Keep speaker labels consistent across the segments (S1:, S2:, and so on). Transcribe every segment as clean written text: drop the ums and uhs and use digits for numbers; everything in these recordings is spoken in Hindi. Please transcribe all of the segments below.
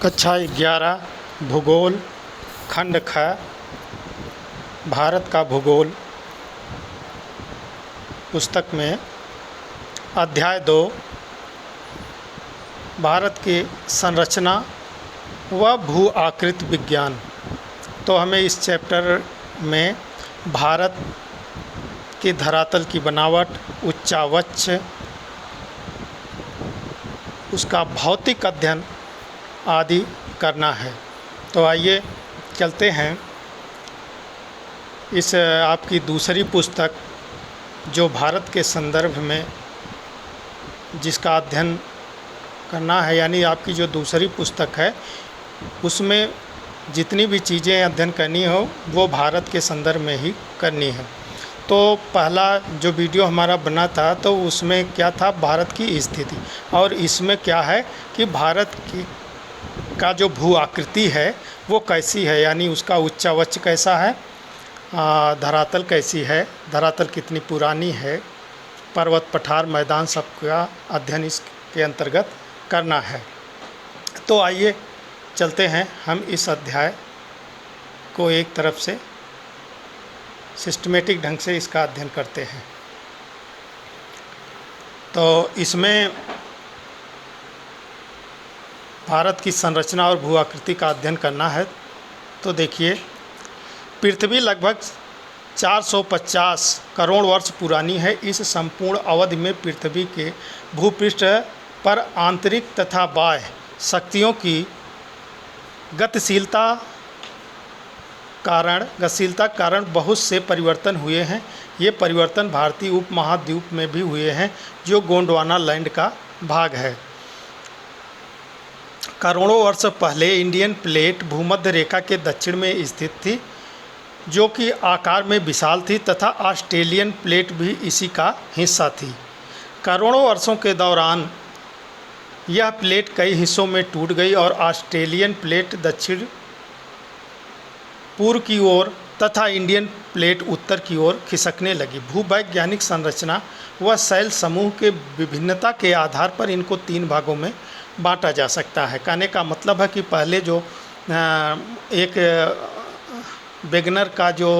S1: कक्षा 11 भूगोल खंड ख भारत का भूगोल पुस्तक में अध्याय 2 भारत की संरचना व भू आकृति विज्ञान। तो हमें इस चैप्टर में भारत की धरातल की बनावट, उच्चावच, उसका भौतिक अध्ययन आदि करना है। तो आइए चलते हैं इस आपकी दूसरी पुस्तक जो भारत के संदर्भ में जिसका अध्ययन करना है, यानी आपकी जो दूसरी पुस्तक है उसमें जितनी भी चीज़ें अध्ययन करनी हो वो भारत के संदर्भ में ही करनी है। तो पहला जो वीडियो हमारा बना था तो उसमें क्या था, भारत की स्थिति, और इसमें क्या है कि भारत की का जो भू आकृति है वो कैसी है, यानी उसका उच्चावच कैसा है, धरातल कैसी है, धरातल कितनी पुरानी है, पर्वत पठार मैदान सबका अध्ययन इसके अंतर्गत करना है। तो आइए चलते हैं हम इस अध्याय को एक तरफ से सिस्टमेटिक ढंग से इसका अध्ययन करते हैं। तो इसमें भारत की संरचना और भू आकृति का अध्ययन करना है। तो देखिए, पृथ्वी लगभग 450 करोड़ वर्ष पुरानी है। इस संपूर्ण अवधि में पृथ्वी के भूपृष्ठ पर आंतरिक तथा बाह्य शक्तियों की गतिशीलता कारण बहुत से परिवर्तन हुए हैं। ये परिवर्तन भारतीय उपमहाद्वीप में भी हुए हैं जो गोंडवाना लैंड का भाग है। करोड़ों वर्ष पहले इंडियन प्लेट भूमध्य रेखा के दक्षिण में स्थित थी जो कि आकार में विशाल थी तथा ऑस्ट्रेलियन प्लेट भी इसी का हिस्सा थी। करोड़ों वर्षों के दौरान यह प्लेट कई हिस्सों में टूट गई और ऑस्ट्रेलियन प्लेट दक्षिण पूर्व की ओर तथा इंडियन प्लेट उत्तर की ओर खिसकने लगी। भूवैज्ञानिक संरचना व शैल समूह के विभिन्नता के आधार पर इनको 3 भागों में बांटा जा सकता है। कहने का मतलब है कि पहले जो एक वेगनर का जो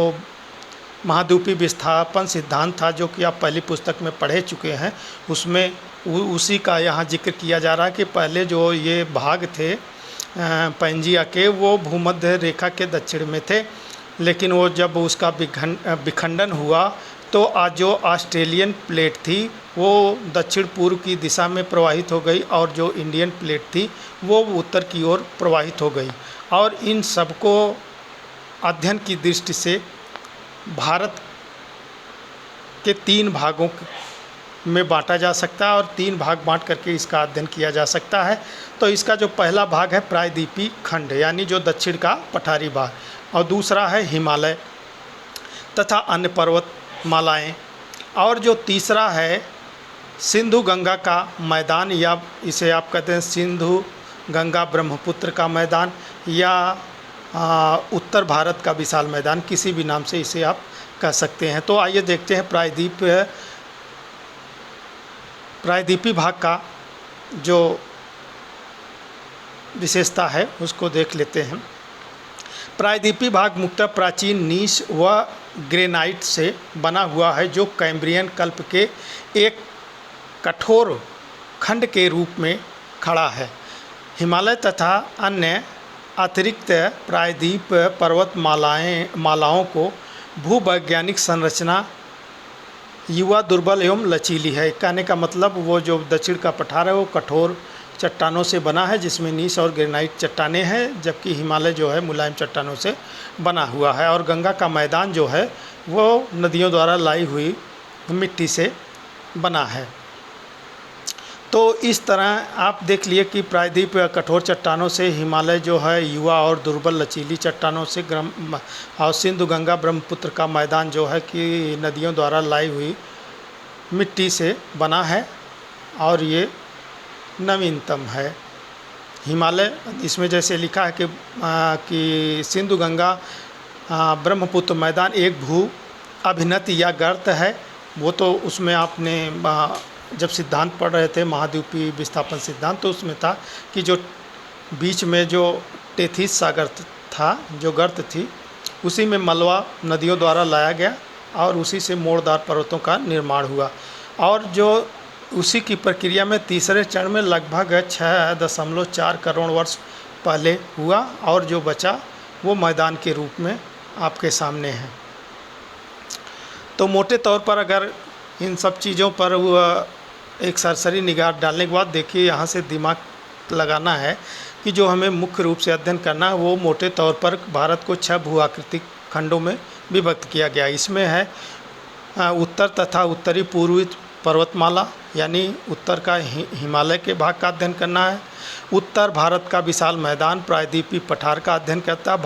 S1: महाद्वीपीय विस्थापन सिद्धांत था जो कि आप पहली पुस्तक में पढ़े चुके हैं, उसमें उसी का यहाँ जिक्र किया जा रहा है कि पहले जो ये भाग थे पैंजिया के वो भूमध्य रेखा के दक्षिण में थे, लेकिन वो जब उसका विखंडन हुआ तो आज जो ऑस्ट्रेलियन प्लेट थी वो दक्षिण पूर्व की दिशा में प्रवाहित हो गई और जो इंडियन प्लेट थी वो उत्तर की ओर प्रवाहित हो गई। और इन सबको अध्ययन की दृष्टि से भारत के 3 भागों में बांटा जा सकता है और 3 भाग बांट करके इसका अध्ययन किया जा सकता है। तो इसका जो पहला भाग है प्रायद्वीपीय खंड, यानी जो दक्षिण का पठारी भाग, और दूसरा है हिमालय तथा अन्य पर्वतमालाएं, और जो तीसरा है सिंधु गंगा का मैदान, या इसे आप कहते हैं सिंधु गंगा ब्रह्मपुत्र का मैदान, या उत्तर भारत का विशाल मैदान, किसी भी नाम से इसे आप कह सकते हैं। तो आइए देखते हैं प्रायद्वीपीय भाग का जो विशेषता है उसको देख लेते हैं। प्रायद्वीपीय भाग मुख्यतः प्राचीन नीस व ग्रेनाइट से बना हुआ है जो कैम्ब्रियन कल्प के एक कठोर खंड के रूप में खड़ा है। हिमालय तथा अन्य अतिरिक्त प्रायद्वीप पर्वतमालाओं को भूवैज्ञानिक संरचना युवा, दुर्बल एवं लचीली है। कहने का मतलब वो जो दक्षिण का पठार है वो कठोर चट्टानों से बना है जिसमें नीस और ग्रेनाइट चट्टानें हैं, जबकि हिमालय जो है मुलायम चट्टानों से बना हुआ है। और गंगा का मैदान जो है वो नदियों द्वारा लाई हुई मिट्टी से बना है। तो इस तरह आप देख लिए कि प्रायद्वीप कठोर चट्टानों से, हिमालय जो है युवा और दुर्बल लचीली चट्टानों से, और सिंधु गंगा ब्रह्मपुत्र का मैदान जो है कि नदियों द्वारा लाई हुई मिट्टी से बना है और ये नवीनतम है। हिमालय इसमें जैसे लिखा है कि सिंधु गंगा ब्रह्मपुत्र मैदान एक भू अभिनति या गर्त है। वो तो उसमें आपने जब सिद्धांत पढ़ रहे थे महाद्वीपीय विस्थापन सिद्धांत, तो उसमें था कि जो बीच में जो टेथिस सागर था, जो गर्त थी, उसी में मलवा नदियों द्वारा लाया गया और उसी से मोड़दार पर्वतों का निर्माण हुआ। और जो उसी की प्रक्रिया में तीसरे चरण में लगभग 6.4 करोड़ वर्ष पहले हुआ और जो बचा वो मैदान के रूप में आपके सामने है। तो मोटे तौर पर अगर इन सब चीज़ों पर एक सरसरी निगाह डालने के बाद देखिए, यहाँ से दिमाग लगाना है कि जो हमें मुख्य रूप से अध्ययन करना है वो मोटे तौर पर भारत को 6 भू-आकृतिक खंडों में विभक्त किया गया। इसमें है उत्तर तथा उत्तरी पूर्वी पर्वतमाला, यानी उत्तर का हिमालय के भाग का अध्ययन करना है। उत्तर भारत का विशाल मैदान प्रायद्वीपीय पठार का अध्ययन करता है।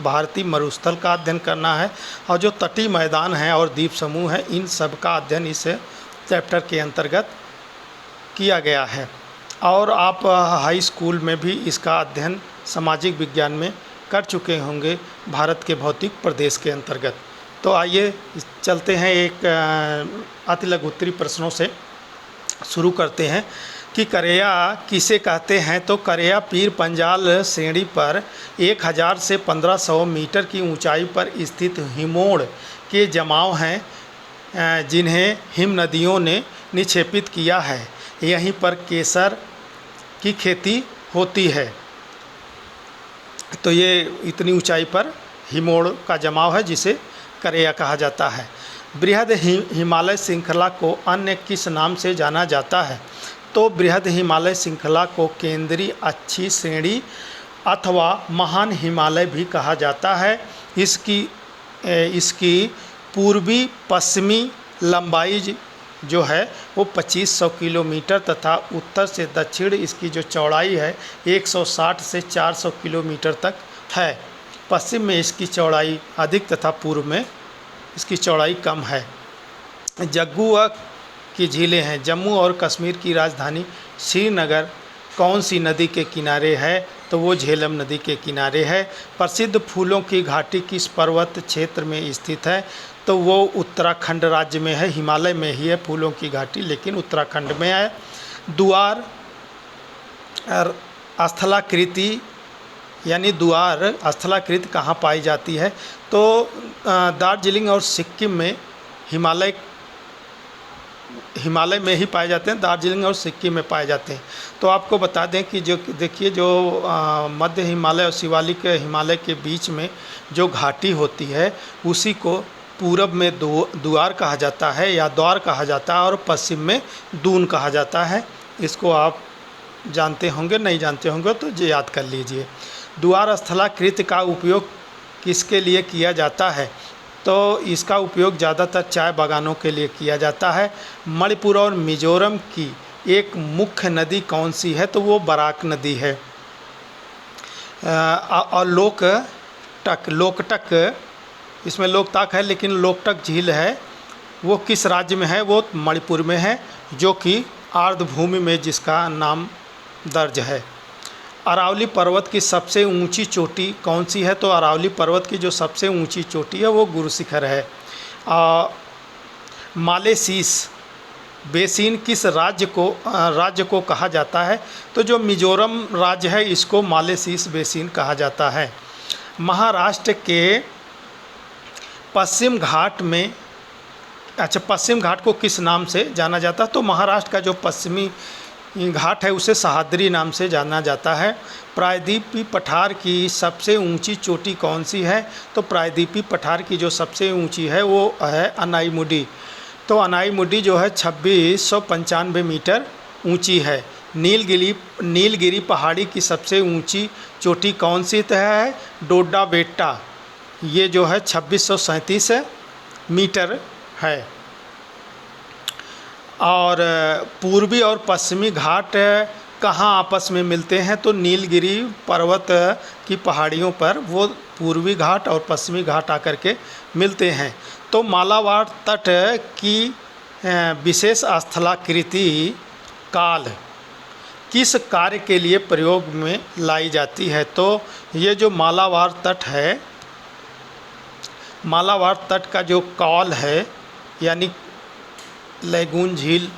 S1: भारतीय मरुस्थल का अध्ययन करना है और जो तटीय मैदान हैं और द्वीप समूह हैं, इन सब का अध्ययन इस चैप्टर के अंतर्गत किया गया है। और आप हाई स्कूल में भी इसका अध्ययन सामाजिक विज्ञान में कर चुके होंगे भारत के भौतिक प्रदेश के अंतर्गत। तो आइए चलते हैं, एक अति लघुत्तरी प्रश्नों से शुरू करते हैं कि करेया किसे कहते हैं। तो करेया पीर पंजाल श्रेणी पर 1000 से 1500 मीटर की ऊंचाई पर स्थित हिमोड़ के जमाव हैं जिन्हें हिम नदियों ने निक्षेपित किया है। यहीं पर केसर की खेती होती है। तो ये इतनी ऊंचाई पर हिमोड़ का जमाव है जिसे करेया कहा जाता है। बृहद हिमालय श्रृंखला को अन्य किस नाम से जाना जाता है। तो बृहद हिमालय श्रृंखला को केंद्रीय अच्छी श्रेणी अथवा महान हिमालय भी कहा जाता है। इसकी पूर्वी पश्चिमी लंबाई जो है वो 2500 किलोमीटर तथा उत्तर से दक्षिण इसकी जो चौड़ाई है 160 से 400 किलोमीटर तक है। पश्चिम में इसकी चौड़ाई अधिक तथा पूर्व में इसकी चौड़ाई कम है। जग्गू की झीलें हैं। जम्मू और कश्मीर की राजधानी श्रीनगर कौन सी नदी के किनारे है। तो वो झेलम नदी के किनारे है। प्रसिद्ध फूलों की घाटी किस पर्वत क्षेत्र में स्थित है। तो वो उत्तराखंड राज्य में है। हिमालय में ही है फूलों की घाटी, लेकिन उत्तराखंड में है। द्वार स्थलाकृति यानी द्वार स्थलाकृति कहाँ पाई जाती है। तो दार्जिलिंग और सिक्किम में हिमालय में ही पाए जाते हैं। दार्जिलिंग और सिक्किम में पाए जाते हैं। तो आपको बता दें कि जो देखिए, जो मध्य हिमालय और शिवालिक हिमालय के बीच में जो घाटी होती है उसी को पूरब में द्वार कहा जाता है या द्वार कहा जाता है और पश्चिम में दून कहा जाता है। इसको आप जानते होंगे, नहीं जानते होंगे तो ये याद कर लीजिए। द्वार स्थलाकृति का उपयोग किसके लिए किया जाता है। तो इसका उपयोग ज़्यादातर चाय बागानों के लिए किया जाता है। मणिपुर और मिजोरम की एक मुख्य नदी कौन सी है। तो वो बराक नदी है। और लोकटक इसमें लोकताक है, लेकिन लोकटक झील है वो किस राज्य में है। वो मणिपुर में है, जो कि आर्द्रभूमि में जिसका नाम दर्ज है। अरावली पर्वत की सबसे ऊंची चोटी कौन सी है। तो अरावली पर्वत की जो सबसे ऊंची चोटी है वो गुरु शिखर है। मालेसीस बेसिन किस राज्य को कहा जाता है। तो जो मिजोरम राज्य है इसको मालेसीस बेसिन कहा जाता है। महाराष्ट्र के पश्चिम घाट में पश्चिम घाट को किस नाम से जाना जाता है। तो महाराष्ट्र का जो पश्चिमी घाट है उसे सह्याद्री नाम से जाना जाता है। प्रायद्वीपीय पठार की सबसे ऊंची चोटी कौन सी है। तो प्रायद्वीपीय पठार की जो सबसे ऊंची है वो है अनाईमुडी। तो अनाईमुडी जो है 2695 मीटर ऊंची है। नीलगिरी पहाड़ी की सबसे ऊंची चोटी कौन सी है। डोडा बेट्टा, ये जो है 2637 मीटर है। और पूर्वी और पश्चिमी घाट कहाँ आपस में मिलते हैं। तो नीलगिरी पर्वत की पहाड़ियों पर वो पूर्वी घाट और पश्चिमी घाट आकर के मिलते हैं। तो मालाबार तट की विशेष स्थलाकृति काल किस कार्य के लिए प्रयोग में लाई जाती है। तो ये जो मालाबार तट है, मालाबार तट का जो काल है यानी लैगून झील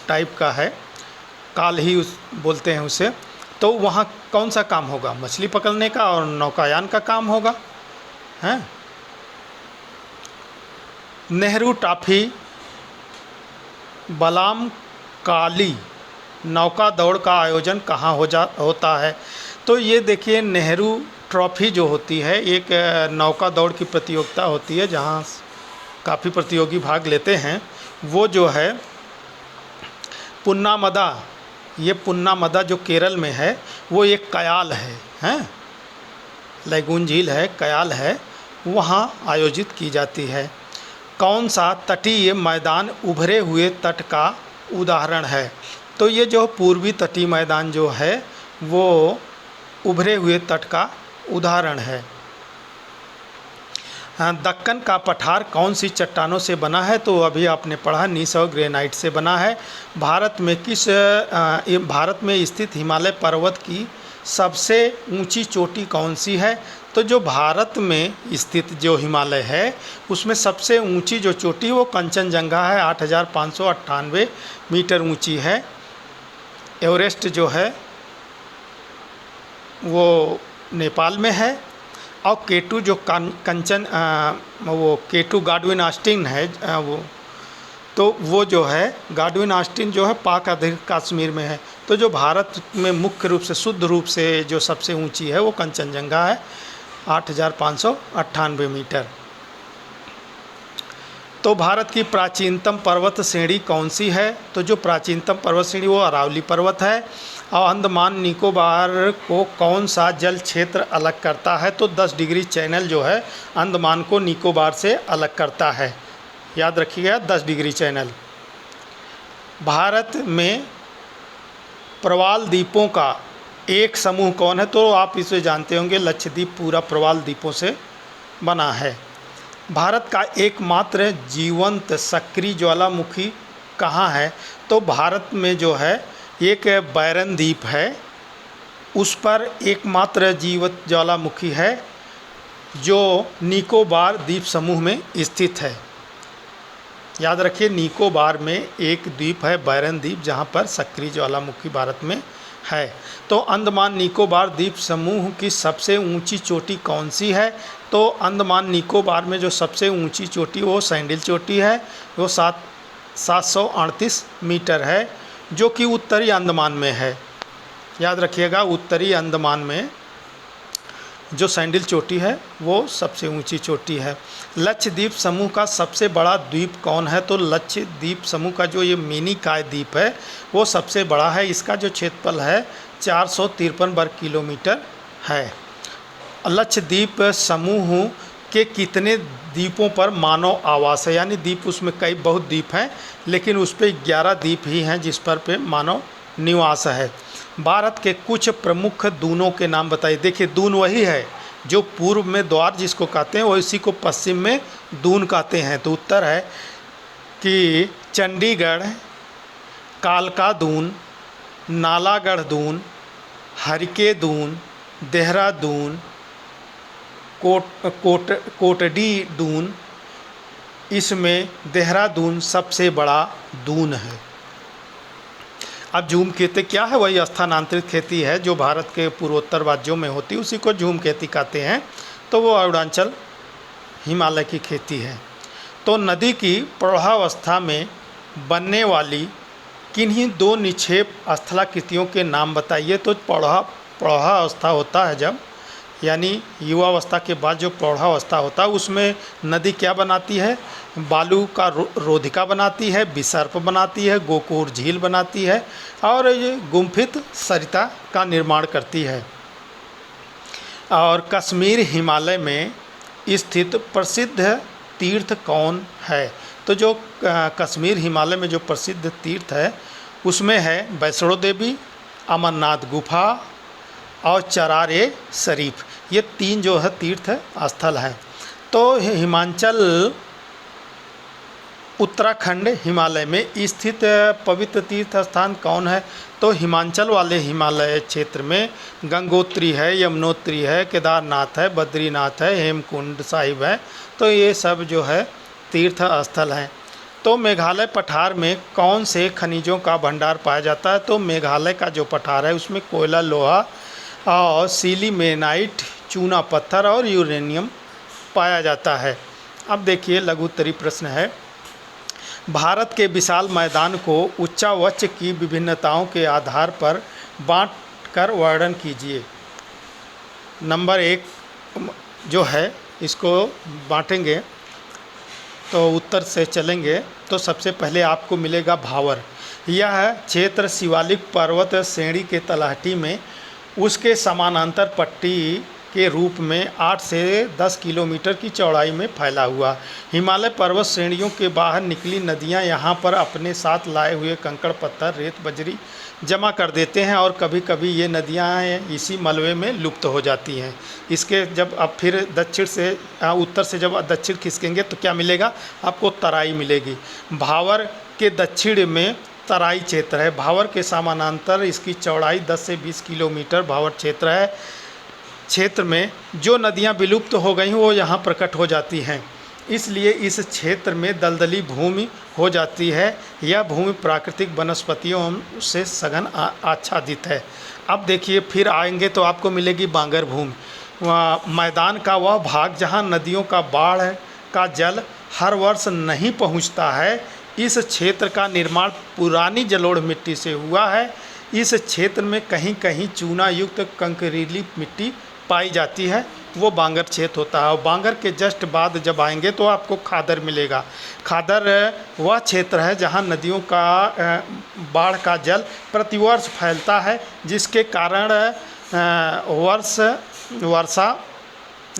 S1: टाइप का है, काल ही बोलते हैं उसे। तो वहाँ कौन सा काम होगा? मछली पकड़ने का और नौकायान का काम होगा, हैं। नेहरू ट्रॉफी बलाम काली नौका दौड़ का आयोजन कहाँ होता है? तो ये देखिए, नेहरू ट्रॉफी जो होती है एक नौका दौड़ की प्रतियोगिता होती है जहाँ काफ़ी प्रतियोगी भाग लेते हैं। वो जो है पुन्नामदा, ये पुन्नामदा जो केरल में है, वो एक कयाल है, हैं, लैगून झील है, कयाल है, वहाँ आयोजित की जाती है। कौन सा तटीय मैदान उभरे हुए तट का उदाहरण है? तो ये जो पूर्वी तटीय मैदान जो है वो उभरे हुए तट का उदाहरण है। दक्कन का पठार कौन सी चट्टानों से बना है? तो अभी आपने पढ़ा, नीस और ग्रेनाइट से बना है। भारत में स्थित हिमालय पर्वत की सबसे ऊंची चोटी कौन सी है? तो जो भारत में स्थित जो हिमालय है उसमें सबसे ऊंची जो चोटी वो कंचनजंगा है, 8,598 मीटर ऊंची है। एवरेस्ट जो है वो नेपाल में है। और केटू जो वो केटू गाडविन ऑस्टिन है, वो जो है गाडविन ऑस्टिन जो है पाक अधिकृत कश्मीर में है। तो जो भारत में मुख्य रूप से शुद्ध रूप से जो सबसे ऊंची है वो कंचनजंगा है, 8,598 मीटर। तो भारत की प्राचीनतम पर्वत श्रेणी कौन सी है? तो जो प्राचीनतम पर्वत श्रेणी वो अरावली पर्वत है। और अंडमान निकोबार को कौन सा जल क्षेत्र अलग करता है? तो 10 डिग्री चैनल जो है अंडमान को निकोबार से अलग करता है, याद रखिएगा, 10 डिग्री चैनल। भारत में प्रवाल द्वीपों का एक समूह कौन है? तो आप इसे जानते होंगे, लक्षद्वीप पूरा प्रवाल द्वीपों से बना है। भारत का एकमात्र जीवंत सक्रिय ज्वालामुखी कहाँ है? तो भारत में जो है एक बैरन द्वीप है, उस पर एकमात्र जीवित ज्वालामुखी है जो निकोबार द्वीप समूह में स्थित है। याद रखिए, निकोबार में एक द्वीप है बैरन द्वीप जहाँ पर सक्रिय ज्वालामुखी भारत में है। तो अंडमान निकोबार द्वीप समूह की सबसे ऊंची चोटी कौन सी है? तो अंडमान निकोबार में जो सबसे ऊंची चोटी वो सैंडल चोटी है, वो 738 मीटर है, जो कि उत्तरी अंडमान में है। याद रखिएगा, उत्तरी अंडमान में जो सैंडल चोटी है वो सबसे ऊंची चोटी है। लक्षद्वीप समूह का सबसे बड़ा द्वीप कौन है? तो लक्षद्वीप समूह का जो ये मिनिकॉय द्वीप है वो सबसे बड़ा है। इसका जो क्षेत्रफल है 453 वर्ग किलोमीटर है। लक्षद्वीप समूह के कितने द्वीपों पर मानव आवास है? यानी द्वीप उसमें कई बहुत द्वीप हैं, लेकिन उस पर 11 द्वीप ही हैं जिस पर मानव निवास है। भारत के कुछ प्रमुख दूनों के नाम बताइए। देखिए, दून वही है जो पूर्व में द्वार जिसको कहते हैं, वो इसी को पश्चिम में दून कहते हैं। तो उत्तर है कि चंडीगढ़, कालका दून, नालागढ़ दून, हरिके दून, देहरादून, कोटडी दून। इसमें देहरादून सबसे बड़ा दून है। अब झूम खेती क्या है? वही स्थानांतरित खेती है जो भारत के पूर्वोत्तर राज्यों में होती है, उसी को झूम खेती कहते हैं। तो वो अरुणाचल हिमालय की खेती है। तो नदी की प्रवाहावस्था में बनने वाली किन्हीं दो निक्षेप स्थलाकृतियों के नाम बताइए। तो प्रवाहावस्था होता है जब, यानी युवावस्था के बाद जो प्रौढ़ावस्था होता है उसमें नदी क्या बनाती है? बालू का रोधिका बनाती है, विसर्प बनाती है, गोकोर झील बनाती है और ये गुम्फित सरिता का निर्माण करती है। और कश्मीर हिमालय में स्थित प्रसिद्ध तीर्थ कौन है? तो जो कश्मीर हिमालय में जो प्रसिद्ध तीर्थ है उसमें है वैष्णो देवी, अमरनाथ गुफा और चरार शरीफ। ये 3 जो है तीर्थ स्थल हैं। तो हिमाचल उत्तराखंड हिमालय में स्थित पवित्र तीर्थ स्थान कौन है? तो हिमाचल वाले हिमालय क्षेत्र में गंगोत्री है, यमुनोत्री है, केदारनाथ है, बद्रीनाथ है, हेमकुंड साहिब है। तो ये सब जो है तीर्थ स्थल हैं। तो मेघालय पठार में कौन से खनिजों का भंडार पाया जाता है? तो मेघालय का जो पठार है उसमें कोयला, लोहा और सिलीमेनाइट, चूना पत्थर और यूरेनियम पाया जाता है। अब देखिए लघु उत्तरीय प्रश्न है, भारत के विशाल मैदान को उच्चावच की विभिन्नताओं के आधार पर बांट कर वर्णन कीजिए। नंबर 1 जो है इसको बांटेंगे तो उत्तर से चलेंगे तो सबसे पहले आपको मिलेगा भावर। यह क्षेत्र शिवालिक पर्वत श्रेणी के तलहटी में उसके समानांतर पट्टी के रूप में 8 से 10 किलोमीटर की चौड़ाई में फैला हुआ। हिमालय पर्वत श्रेणियों के बाहर निकली नदियां यहां पर अपने साथ लाए हुए कंकड़, पत्थर, रेत, बजरी जमा कर देते हैं और कभी कभी ये नदियां इसी मलबे में लुप्त हो जाती हैं। इसके जब अब फिर दक्षिण से उत्तर से जब दक्षिण खिसकेंगे तो क्या मिलेगा आपको? तराई मिलेगी। भावर के दक्षिण में तराई क्षेत्र है। भावर के समानांतर इसकी चौड़ाई 10 से 20 किलोमीटर भावर क्षेत्र है। क्षेत्र में जो नदियां विलुप्त हो गई वो यहाँ प्रकट हो जाती हैं, इसलिए इस क्षेत्र में दलदली भूमि हो जाती है। यह भूमि प्राकृतिक वनस्पतियों से सघन आच्छादित है। अब देखिए फिर आएंगे तो आपको मिलेगी बांगर भूमि। मैदान का वह भाग जहाँ नदियों का बाढ़ का जल हर वर्ष नहीं पहुँचता है। इस क्षेत्र का निर्माण पुरानी जलोढ़ मिट्टी से हुआ है। इस क्षेत्र में कहीं कहीं चूना युक्त कंकरीली मिट्टी पाई जाती है, वो बांगर क्षेत्र होता है। और बांगर के जस्ट बाद जब आएंगे तो आपको खादर मिलेगा। खादर वह क्षेत्र है जहां नदियों का बाढ़ का जल प्रतिवर्ष फैलता है, जिसके कारण वर्षा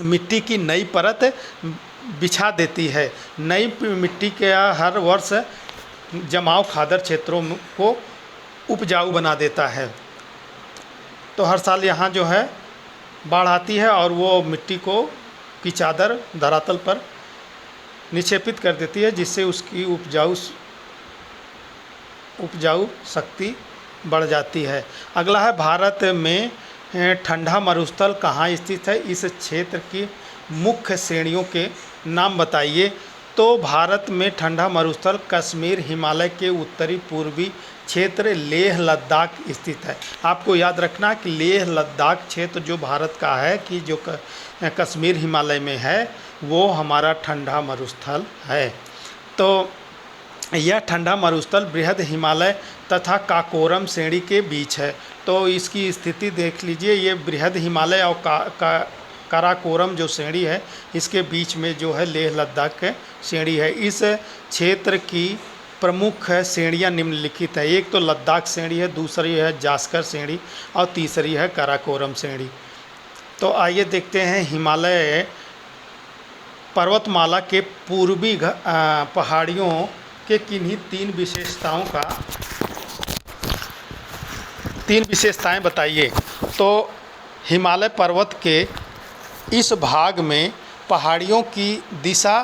S1: मिट्टी की नई परत बिछा देती है। नई मिट्टी के हर वर्ष जमाव खादर क्षेत्रों को उपजाऊ बना देता है। तो हर साल यहाँ जो है बाढ़ आती है और वो मिट्टी को की चादर धरातल पर निक्षेपित कर देती है, जिससे उसकी उपजाऊ शक्ति बढ़ जाती है। अगला है भारत में ठंडा मरुस्थल कहाँ स्थित है? इस क्षेत्र की मुख्य श्रेणियों के नाम बताइए। तो भारत में ठंडा मरुस्थल कश्मीर, हिमालय के उत्तरी पूर्वी क्षेत्र, लेह लद्दाख स्थित है। आपको याद रखना कि लेह लद्दाख क्षेत्र जो भारत का है कि जो कश्मीर हिमालय में है वो हमारा ठंडा मरुस्थल है। तो यह ठंडा मरुस्थल बृहद हिमालय तथा काकोरम श्रेणी के बीच है। तो इसकी स्थिति देख लीजिए, ये बृहद हिमालय और काराकोरम जो श्रेणी है इसके बीच में जो है लेह लद्दाख श्रेणी है। इस क्षेत्र की प्रमुख श्रेणियाँ निम्नलिखित है। एक तो लद्दाख श्रेणी है, दूसरी है जास्कर श्रेणी और तीसरी है काराकोरम श्रेणी। तो आइए देखते हैं विशाल पर्वतमाला के पूर्वी पहाड़ियों के किन्हीं तीन विशेषताएं बताइए। तो हिमालय पर्वत के इस भाग में पहाड़ियों की दिशा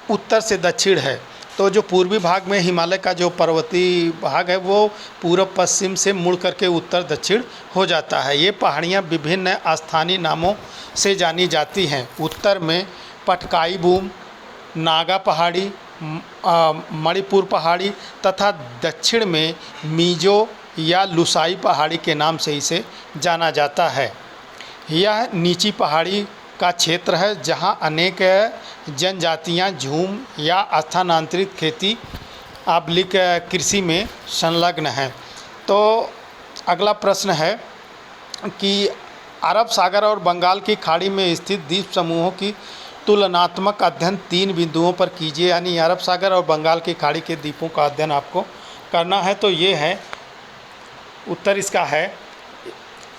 S1: उत्तर से दक्षिण है। तो जो पूर्वी भाग में हिमालय का जो पर्वतीय भाग है वो पूर्व पश्चिम से मुड़ करके उत्तर दक्षिण हो जाता है। ये पहाड़ियाँ विभिन्न स्थानीय नामों से जानी जाती हैं। उत्तर में पटकाई बूम, नागा पहाड़ी, मणिपुर पहाड़ी तथा दक्षिण में मीजो या लुसाई पहाड़ी के नाम से इसे जाना जाता है। यह नीची पहाड़ी का क्षेत्र है जहां अनेक जनजातियां झूम या स्थानांतरित खेती आबलिक कृषि में संलग्न हैं। तो अगला प्रश्न है कि अरब सागर और बंगाल की खाड़ी में स्थित द्वीप समूहों की तुलनात्मक अध्ययन 3 बिंदुओं पर कीजिए। यानी अरब सागर और बंगाल की खाड़ी के द्वीपों का अध्ययन आपको करना है। तो ये है उत्तर इसका है,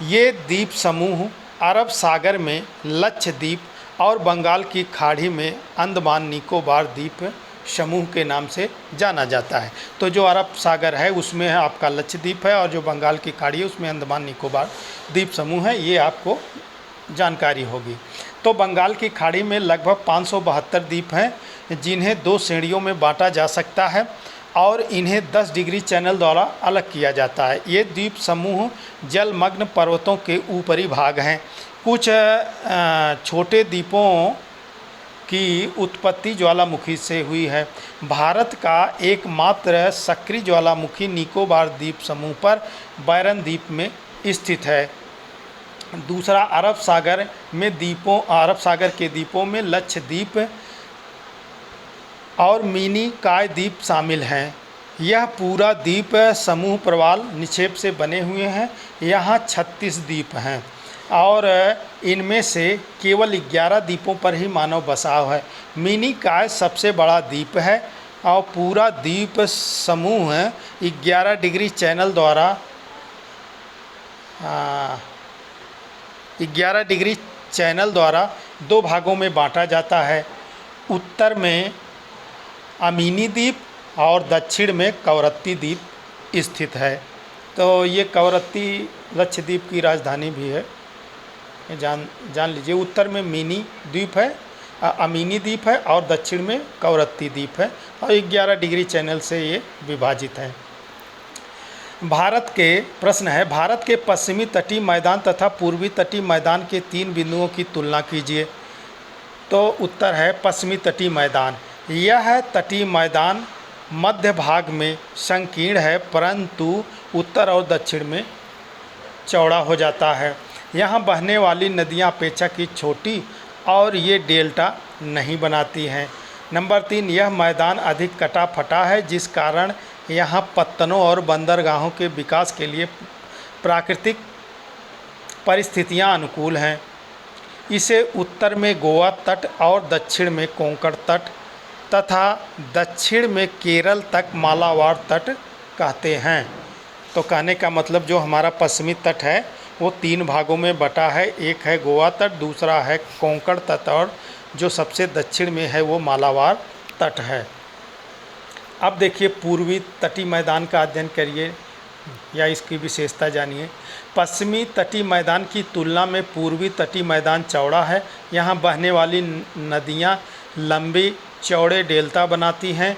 S1: ये द्वीप समूह अरब सागर में लक्षद्वीप और बंगाल की खाड़ी में अंडमान निकोबार द्वीप समूह के नाम से जाना जाता है। तो जो अरब सागर है उसमें आपका लक्षद्वीप है और जो बंगाल की खाड़ी है उसमें अंडमान निकोबार द्वीप समूह है, ये आपको जानकारी होगी। तो बंगाल की खाड़ी में लगभग 572 द्वीप हैं जिन्हें 2 श्रेणियों में बांटा जा सकता है और इन्हें 10 डिग्री चैनल द्वारा अलग किया जाता है। ये द्वीप समूह जलमग्न पर्वतों के ऊपरी भाग हैं। कुछ छोटे द्वीपों की उत्पत्ति ज्वालामुखी से हुई है। भारत का एकमात्र सक्रिय ज्वालामुखी निकोबार द्वीप समूह पर बैरन द्वीप में स्थित है। दूसरा, अरब सागर के द्वीपों में लक्षद्वीप और मिनी काय द्वीप शामिल हैं। यह पूरा द्वीप समूह प्रवाल निक्षेप से बने हुए हैं। यहाँ 36 द्वीप हैं और इनमें से केवल 11 द्वीपों पर ही मानव बसाव है। मिनी काय सबसे बड़ा द्वीप है और पूरा द्वीप समूह 11 डिग्री चैनल द्वारा 11 डिग्री चैनल द्वारा 2 भागों में बांटा जाता है। उत्तर में अमीनी द्वीप और दक्षिण में कवरत्ती द्वीप स्थित है। तो ये कवरत्ती लक्षद्वीप की राजधानी भी है, जान लीजिए। उत्तर में मिनी द्वीप है, अमीनी द्वीप है और दक्षिण में कवरत्ती द्वीप है और 11 डिग्री चैनल से ये विभाजित है। प्रश्न है, भारत के पश्चिमी तटीय मैदान तथा पूर्वी तटीय मैदान के 3 बिंदुओं की तुलना कीजिए। तो उत्तर है पश्चिमी तटीय मैदान। यह तटीय मैदान मध्य भाग में संकीर्ण है परंतु उत्तर और दक्षिण में चौड़ा हो जाता है। यहाँ बहने वाली नदियाँ अपेक्षाकृत छोटी और ये डेल्टा नहीं बनाती हैं। नंबर 3, यह मैदान अधिक कटा फटा है जिस कारण यहाँ पत्तनों और बंदरगाहों के विकास के लिए प्राकृतिक परिस्थितियाँ अनुकूल हैं। इसे उत्तर में गोवा तट और दक्षिण में कोंकण तट तथा दक्षिण में केरल तक मालाबार तट कहते हैं। तो कहने का मतलब जो हमारा पश्चिमी तट है वो 3 भागों में बटा है। एक है गोवा तट, दूसरा है कोंकण तट और जो सबसे दक्षिण में है वो मालाबार तट है। अब देखिए पूर्वी तटीय मैदान का अध्ययन करिए या इसकी विशेषता जानिए। पश्चिमी तटीय मैदान की तुलना में पूर्वी तटीय मैदान चौड़ा है। यहाँ बहने वाली नदियाँ लंबी चौड़े डेल्टा बनाती हैं।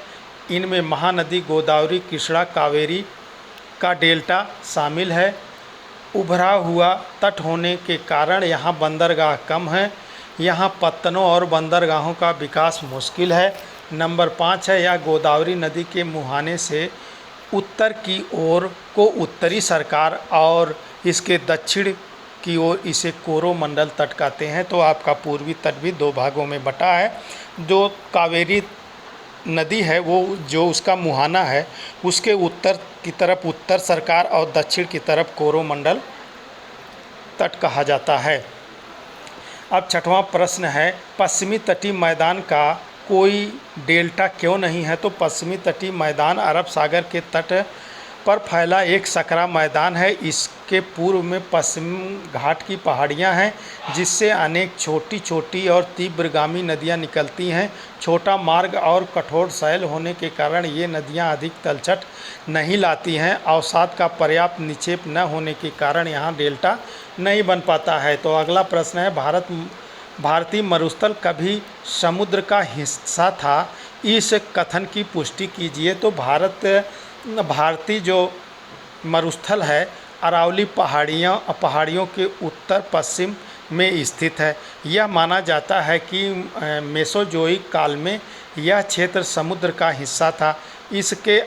S1: इनमें महानदी गोदावरी, कृष्णा, कावेरी का डेल्टा शामिल है। उभरा हुआ तट होने के कारण यहाँ बंदरगाह कम हैं। यहाँ पत्तनों और बंदरगाहों का विकास मुश्किल है। नंबर 5 है, यह गोदावरी नदी के मुहाने से उत्तर की ओर को उत्तरी सरकार और इसके दक्षिण की ओर इसे कोरोमंडल तट कहते हैं। तो आपका पूर्वी तट भी 2 भागों में बटा है। जो कावेरी नदी है वो जो उसका मुहाना है उसके उत्तर की तरफ उत्तर सरकार और दक्षिण की तरफ कोरोमंडल तट कहा जाता है। अब 6वां प्रश्न है, पश्चिमी तटीय मैदान का कोई डेल्टा क्यों नहीं है। तो पश्चिमी तटीय मैदान अरब सागर के तट पर फैला एक सकरा मैदान है। इसके पूर्व में पश्चिम घाट की पहाड़ियाँ हैं जिससे अनेक छोटी छोटी और तीव्रगामी नदियाँ निकलती हैं। छोटा मार्ग और कठोर शैल होने के कारण ये नदियाँ अधिक तलछट नहीं लाती हैं। अवसाद का पर्याप्त निक्षेप न होने के कारण यहाँ डेल्टा नहीं बन पाता है। तो अगला प्रश्न है, भारतीय मरुस्थल कभी समुद्र का हिस्सा था, इस कथन की पुष्टि कीजिए। तो भारतीय जो मरुस्थल है अरावली पहाड़ियों के उत्तर पश्चिम में स्थित है। यह माना जाता है कि मेसोजोइक काल में यह क्षेत्र समुद्र का हिस्सा था। इसके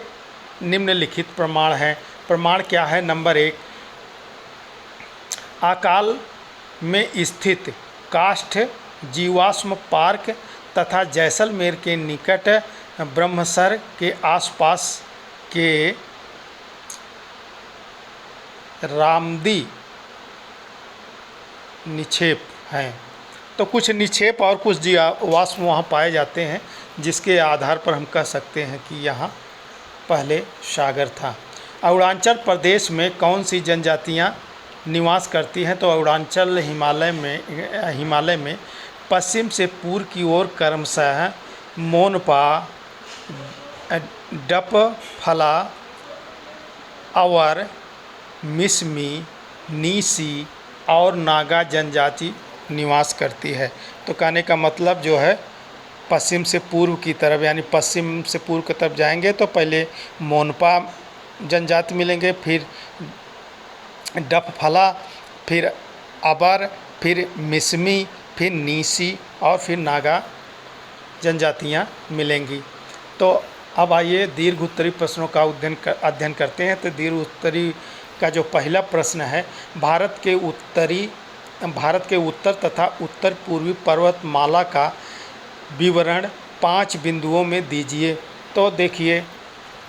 S1: निम्नलिखित प्रमाण हैं। प्रमाण क्या है? नंबर 1, अकाल में स्थित काष्ठ जीवाश्म पार्क तथा जैसलमेर के निकट ब्रह्मसर के आसपास के रामदी निक्षेप हैं। तो कुछ निक्षेप और कुछ जीवाश्म वहाँ पाए जाते हैं जिसके आधार पर हम कह सकते हैं कि यहाँ पहले सागर था। अरुणाचल प्रदेश में कौन सी जनजातियाँ निवास करती हैं? तो अरुणाचल हिमालय में पश्चिम से पूर्व की ओर क्रमशः मोनपा, डपफला, अवर, मिसमी, नीसी और नागा जनजाति निवास करती है। तो कहने का मतलब जो है पश्चिम से पूर्व की तरफ यानी पश्चिम से पूर्व की तरफ जाएंगे तो पहले मोनपा जनजाति मिलेंगे, फिर डपफला, फिर अबर, फिर मिसमी, फिर नीसी और फिर नागा जनजातियाँ मिलेंगी। तो अब आइए दीर्घ उत्तरी प्रश्नों का अध्ययन करते हैं। तो दीर्घ उत्तरी का जो पहला प्रश्न है, भारत के उत्तर तथा उत्तर पूर्वी पर्वतमाला का विवरण 5 बिंदुओं में दीजिए। तो देखिए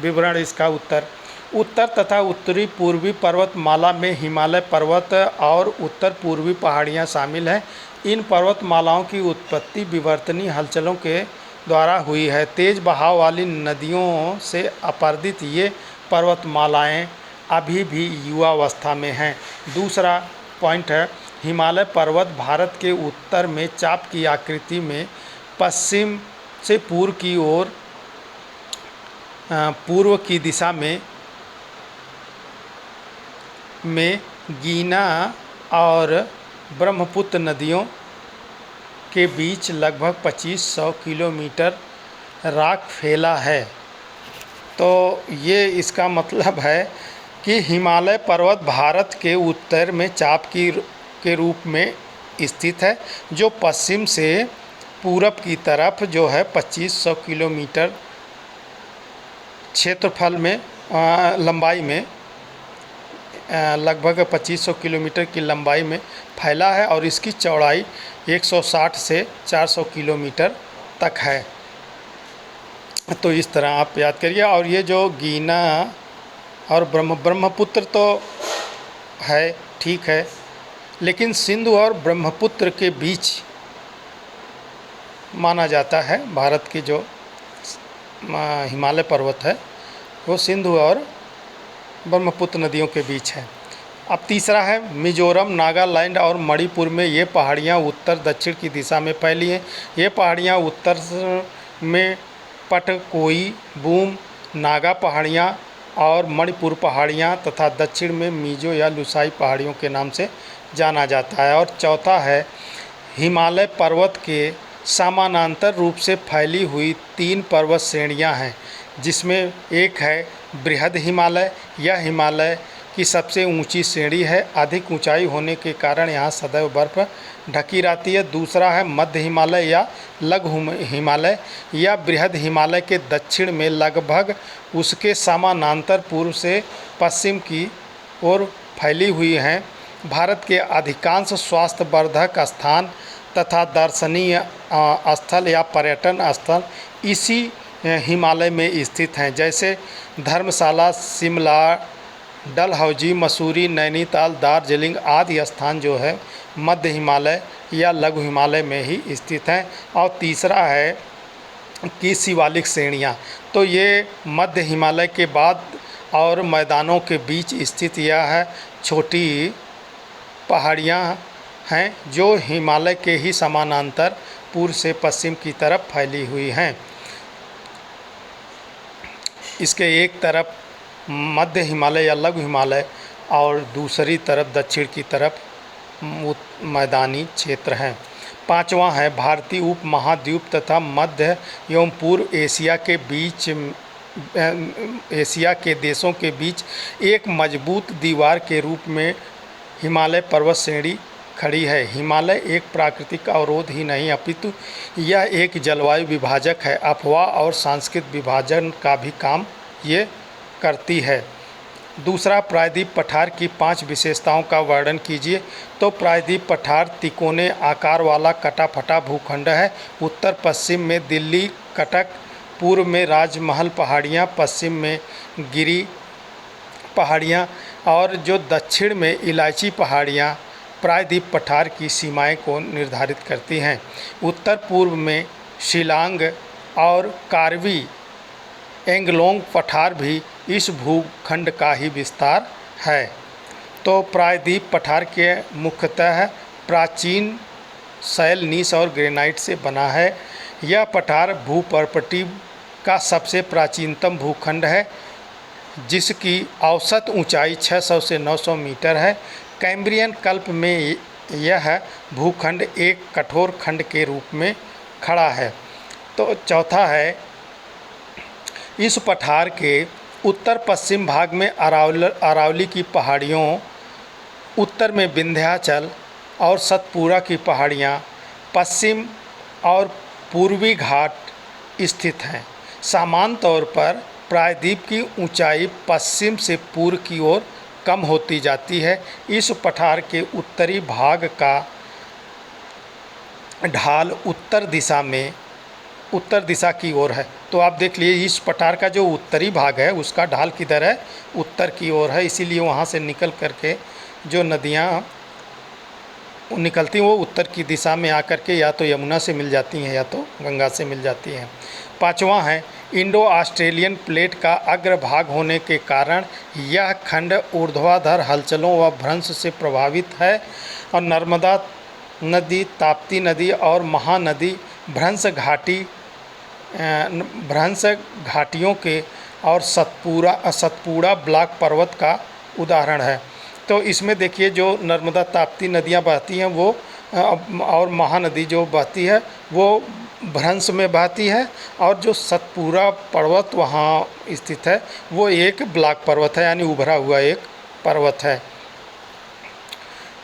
S1: विवरण इसका उत्तर तथा उत्तरी पूर्वी पर्वतमाला में हिमालय पर्वत और उत्तर पूर्वी पहाड़ियाँ शामिल हैं। इन पर्वतमालाओं की उत्पत्ति विवर्तनीय हलचलों के द्वारा हुई है। तेज बहाव वाली नदियों से अपर्दित ये पर्वतमालाएं अभी भी युवावस्था में हैं। दूसरा पॉइंट है, हिमालय पर्वत भारत के उत्तर में चाप की आकृति में पश्चिम से पूर्व की ओर पूर्व की दिशा में गीना और ब्रह्मपुत्र नदियों के बीच लगभग 2500 किलोमीटर राख फैला है। तो ये इसका मतलब है कि हिमालय पर्वत भारत के उत्तर में चाप के रूप में स्थित है, जो पश्चिम से पूरब की तरफ जो है 2500 किलोमीटर क्षेत्रफल में लंबाई में लगभग 2500 किलोमीटर की लंबाई में फैला है और इसकी चौड़ाई 160 से 400 किलोमीटर तक है। तो इस तरह आप याद करिए। और ये जो गीना और ब्रह्मपुत्र तो है, ठीक है, लेकिन सिंधु और ब्रह्मपुत्र के बीच माना जाता है भारत की जो हिमालय पर्वत है वो सिंधु और ब्रह्मपुत्र नदियों के बीच है। अब तीसरा है, मिजोरम, नागालैंड और मणिपुर में ये पहाड़ियाँ उत्तर दक्षिण की दिशा में फैली हैं। ये पहाड़ियाँ उत्तर में पटकोई, बूम, नागा पहाड़ियाँ और मणिपुर पहाड़ियाँ तथा दक्षिण में मिजो या लुसाई पहाड़ियों के नाम से जाना जाता है। और चौथा है, हिमालय पर्वत के समानांतर रूप से फैली हुई 3 पर्वत श्रेणियां हैं, जिसमें एक है बृहद हिमालय। यह हिमालय की सबसे ऊंची श्रेणी है। अधिक ऊंचाई होने के कारण यहाँ सदैव बर्फ़ ढकी रहती है। दूसरा है मध्य हिमालय या लघु हिमालय। यह बृहद हिमालय के दक्षिण में लगभग उसके समानांतर पूर्व से पश्चिम की ओर फैली हुई हैं। भारत के अधिकांश स्वास्थ्यवर्धक स्थान तथा दर्शनीय स्थल या पर्यटन स्थल इसी हिमालय में स्थित हैं, जैसे धर्मशाला, शिमला, डलहौजी, मसूरी, नैनीताल, दार्जिलिंग आदि स्थान जो है मध्य हिमालय या लघु हिमालय में ही स्थित हैं। और तीसरा है कि शिवालिक श्रेणियाँ, तो ये मध्य हिमालय के बाद और मैदानों के बीच स्थित यह है छोटी पहाड़ियाँ हैं, जो हिमालय के ही समानांतर पूर्व से पश्चिम की तरफ फैली हुई हैं। इसके एक तरफ मध्य हिमालय या लघु हिमालय और दूसरी तरफ दक्षिण की तरफ मैदानी क्षेत्र हैं। पांचवा है, भारतीय उपमहाद्वीप तथा मध्य एवं पूर्व एशिया के देशों के बीच एक मजबूत दीवार के रूप में हिमालय पर्वत श्रेणी खड़ी है। हिमालय एक प्राकृतिक अवरोध ही नहीं अपितु यह एक जलवायु विभाजक है। अफवाह और सांस्कृतिक विभाजन का भी काम ये करती है। दूसरा, प्रायद्वीप पठार की 5 विशेषताओं का वर्णन कीजिए। तो प्रायद्वीप पठार तिकोने आकार वाला कटा फटा भूखंड है। उत्तर पश्चिम में दिल्ली कटक, पूर्व में राजमहल पहाड़ियाँ, पश्चिम में गिरी पहाड़ियाँ और जो दक्षिण में इलायची पहाड़ियाँ प्रायद्वीप पठार की सीमाएं को निर्धारित करती हैं। उत्तर पूर्व में शिलांग और कार्बी एंगलोंग पठार भी इस भूखंड का ही विस्तार है। तो प्रायद्वीप पठार के मुख्यतः प्राचीन शैल, नीस और ग्रेनाइट से बना है। यह पठार भूप्रपटी का सबसे प्राचीनतम भूखंड है, जिसकी औसत ऊंचाई 600 से 900 मीटर है। कैम्ब्रियन कल्प में यह भूखंड एक कठोर खंड के रूप में खड़ा है। तो चौथा है, इस पठार के उत्तर पश्चिम भाग में अरावली की पहाड़ियों, उत्तर में विंध्याचल और सतपुरा की पहाड़ियाँ, पश्चिम और पूर्वी घाट स्थित हैं। सामान्य तौर पर प्रायद्वीप की ऊंचाई पश्चिम से पूर्व की ओर कम होती जाती है। इस पठार के उत्तरी भाग का ढाल उत्तर दिशा की ओर है। तो आप देख लीजिए, इस पठार का जो उत्तरी भाग है उसका ढाल किधर है? उत्तर की ओर है। इसीलिए वहाँ से निकल करके जो नदियाँ निकलती हैं वो उत्तर की दिशा में आकर के या तो यमुना से मिल जाती हैं या तो गंगा से मिल जाती हैं। पाँचवां है, इंडो ऑस्ट्रेलियन प्लेट का अग्रभाग होने के कारण यह खंड ऊर्ध्वाधर हलचलों व भ्रंश से प्रभावित है और नर्मदा नदी, ताप्ती नदी और महानदी भ्रंश घाटियों के और सतपुड़ा ब्लॉक पर्वत का उदाहरण है। तो इसमें देखिए, जो नर्मदा ताप्ती नदियाँ बहती हैं वो और महानदी जो बहती है वो भ्रंश में बहती है, और जो सतपुड़ा पर्वत वहाँ स्थित है वो एक ब्लॉक पर्वत है, यानी उभरा हुआ एक पर्वत है।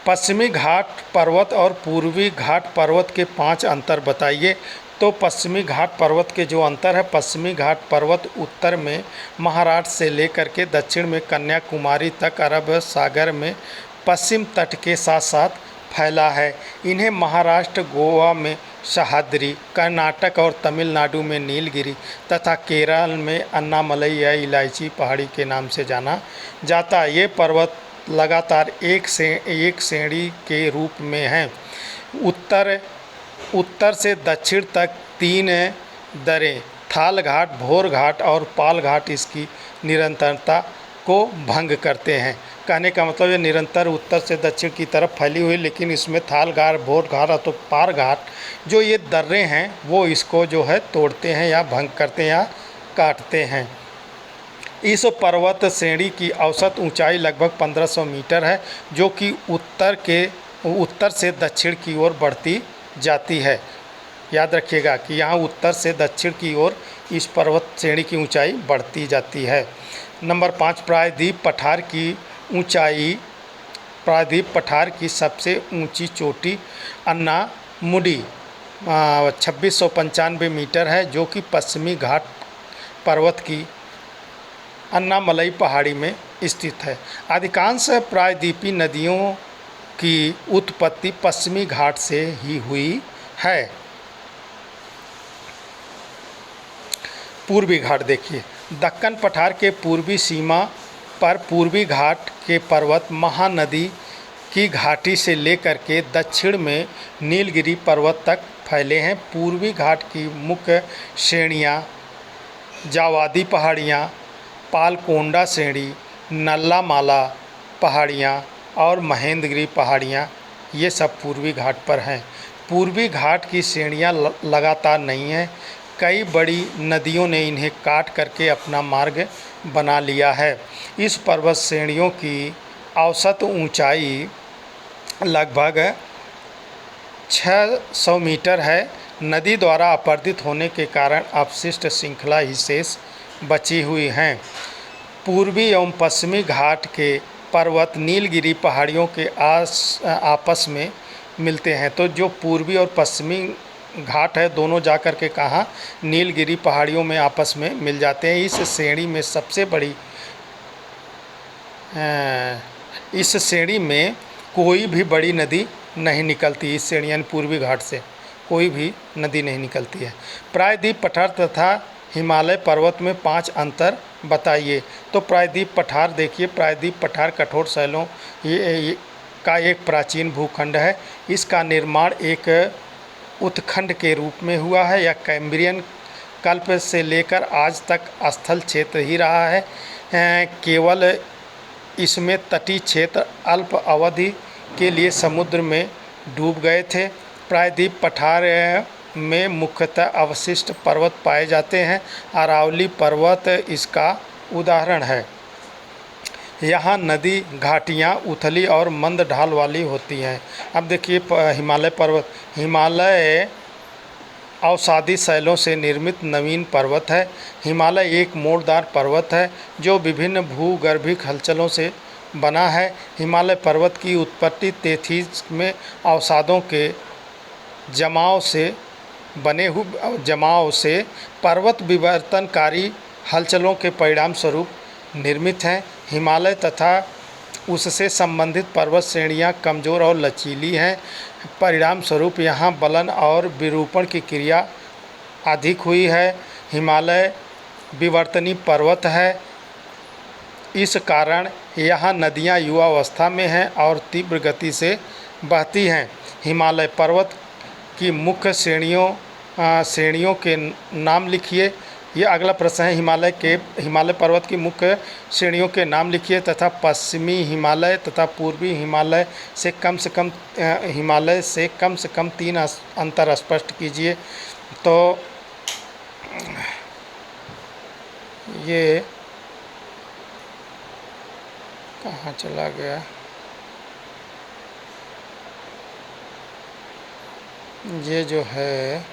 S1: पश्चिमी घाट पर्वत और पूर्वी घाट पर्वत के 5 अंतर बताइए। तो पश्चिमी घाट पर्वत के जो अंतर है, पश्चिमी घाट पर्वत उत्तर में महाराष्ट्र से लेकर के दक्षिण में कन्याकुमारी तक अरब सागर में पश्चिम तट के साथ साथ फैला है। इन्हें महाराष्ट्र, गोवा में सह्याद्री, कर्नाटक और तमिलनाडु में नीलगिरी तथा केरल में अन्नामलई या इलायची पहाड़ी के नाम से जाना जाता है। ये पर्वत लगातार एक श्रेणी के रूप में हैं। उत्तर से दक्षिण तक 3 दर्रे थाल घाट, भोर घाट और पाल घाट इसकी निरंतरता को भंग करते हैं। कहने का मतलब ये निरंतर उत्तर से दक्षिण की तरफ फैली हुई, लेकिन इसमें थाल घाट, भोर घाट और तो पाल घाट जो ये दर्रे हैं वो इसको जो है तोड़ते हैं या भंग करते हैं या काटते हैं। इस पर्वत श्रेणी की औसत ऊंचाई लगभग 1500 मीटर है, जो कि उत्तर से दक्षिण की ओर बढ़ती जाती है। याद रखिएगा कि यहाँ उत्तर से दक्षिण की ओर इस पर्वत श्रेणी की ऊंचाई बढ़ती जाती है। नंबर 5, प्रायद्वीप पठार की सबसे ऊंची चोटी अन्नामुडी 2695 मीटर है, जो कि पश्चिमी घाट पर्वत की अन्नामलई पहाड़ी में स्थित है। अधिकांश प्रायद्वीपीय नदियों की उत्पत्ति पश्चिमी घाट से ही हुई है। पूर्वी घाट देखिए, दक्कन पठार के पूर्वी सीमा पर पूर्वी घाट के पर्वत महानदी की घाटी से लेकर के दक्षिण में नीलगिरी पर्वत तक फैले हैं। पूर्वी घाट की मुख्य श्रेणियाँ जावादी पहाड़ियाँ, पालकोंडा श्रेणी, नल्लामाला पहाड़ियाँ और महेंद्रगिरी पहाड़ियाँ, ये सब पूर्वी घाट पर हैं। पूर्वी घाट की श्रेणियाँ लगातार नहीं हैं, कई बड़ी नदियों ने इन्हें काट करके अपना मार्ग बना लिया है। इस पर्वत श्रेणियों की औसत ऊंचाई लगभग 600 मीटर है। नदी द्वारा अपरदित होने के कारण अवशिष्ट श्रृंखला ही शेष बची हुई हैं। पूर्वी एवं पश्चिमी घाट के पर्वत नीलगिरी पहाड़ियों के आपस में मिलते हैं। तो जो पूर्वी और पश्चिमी घाट है दोनों जाकर के कहाँ, नीलगिरी पहाड़ियों में आपस में मिल जाते हैं। इस श्रेणी में कोई भी बड़ी नदी नहीं निकलती। इस श्रेणी यानी पूर्वी घाट से कोई भी नदी नहीं निकलती है। प्रायद्वीप पठार तथा हिमालय पर्वत में 5 अंतर बताइए। तो प्रायद्वीप पठार देखिए, प्रायद्वीप पठार कठोर शैलों का एक प्राचीन भूखंड है। इसका निर्माण एक उत्खंड के रूप में हुआ है। यह कैम्ब्रियन कल्प से लेकर आज तक स्थल क्षेत्र ही रहा है। केवल इसमें तटीय क्षेत्र अल्प अवधि के लिए समुद्र में डूब गए थे। प्रायद्वीप पठार में मुख्यतः अवशिष्ट पर्वत पाए जाते हैं। अरावली पर्वत इसका उदाहरण है। यहाँ नदी घाटियाँ उथली और मंद ढाल वाली होती हैं। अब देखिए हिमालय पर्वत, हिमालय अवसादी शैलों से निर्मित नवीन पर्वत है। हिमालय एक मोड़दार पर्वत है जो विभिन्न भूगर्भिक हलचलों से बना है। हिमालय पर्वत की उत्पत्ति 33 में अवसादों के जमाव से बने हुए जमाव से पर्वत विवर्तनकारी हलचलों के परिणाम स्वरूप निर्मित हैं। हिमालय तथा उससे संबंधित पर्वत श्रेणियां कमज़ोर और लचीली हैं। परिणाम स्वरूप यहाँ बलन और विरूपण की क्रिया अधिक हुई है। हिमालय विवर्तनी पर्वत है, इस कारण यहाँ नदियाँ युवावस्था में हैं और तीव्र गति से बहती हैं। हिमालय पर्वत की मुख्य श्रेणियों के नाम लिखिए। ये अगला प्रश्न है, हिमालय पर्वत की मुख्य श्रेणियों के नाम लिखिए तथा पश्चिमी हिमालय तथा पूर्वी हिमालय से कम से कम 3 अंतर स्पष्ट कीजिए। तो ये कहाँ चला गया, ये जो है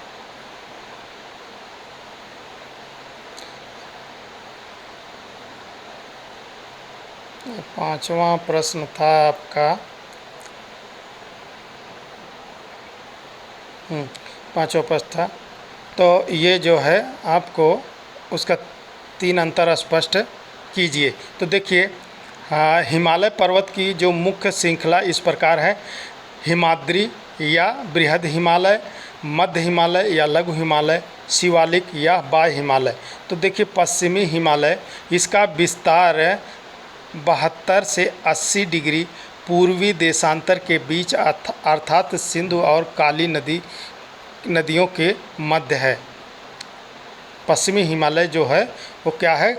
S1: पांचवा प्रश्न था आपका। पांचवा प्रश्न था, तो ये जो है आपको उसका 3 अंतर स्पष्ट कीजिए। तो देखिए, हिमालय पर्वत की जो मुख्य श्रृंखला इस प्रकार है: हिमाद्री या बृहद हिमालय, मध्य हिमालय या लघु हिमालय, शिवालिक या बाह्य हिमालय। तो देखिए, पश्चिमी हिमालय, इसका विस्तार 72 से 80 डिग्री पूर्वी देशांतर के बीच अर्थात सिंधु और काली नदियों के मध्य है। पश्चिमी हिमालय जो है वो क्या है,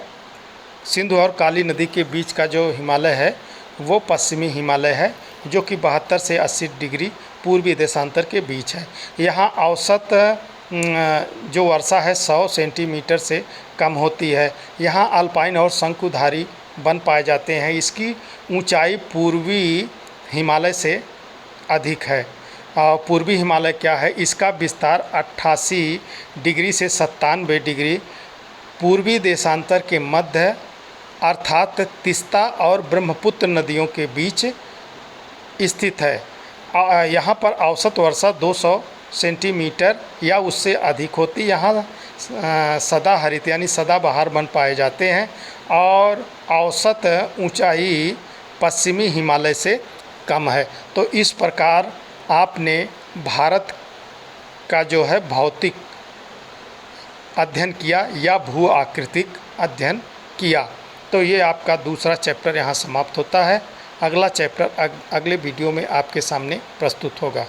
S1: सिंधु और काली नदी के बीच का जो हिमालय है वो पश्चिमी हिमालय है, जो कि 72 से 80 डिग्री पूर्वी देशांतर के बीच है। यहाँ औसत जो वर्षा है 100 सेंटीमीटर से कम होती है। यहाँ अल्पाइन और शंकुधारी वन पाए जाते हैं। इसकी ऊंचाई पूर्वी हिमालय से अधिक है। पूर्वी हिमालय क्या है, इसका विस्तार 88 डिग्री से 97 डिग्री पूर्वी देशांतर के मध्य अर्थात तीस्ता और ब्रह्मपुत्र नदियों के बीच स्थित है। यहाँ पर औसत वर्षा 200 सेंटीमीटर या उससे अधिक होती। यहाँ सदाहरित यानी सदाबहार वन पाए जाते हैं और औसत ऊंचाई पश्चिमी हिमालय से कम है। तो इस प्रकार आपने भारत का जो है भौतिक अध्ययन किया या भू आकृतिक अध्ययन किया। तो ये आपका दूसरा चैप्टर यहाँ समाप्त होता है। अगला चैप्टर अगले वीडियो में आपके सामने प्रस्तुत होगा।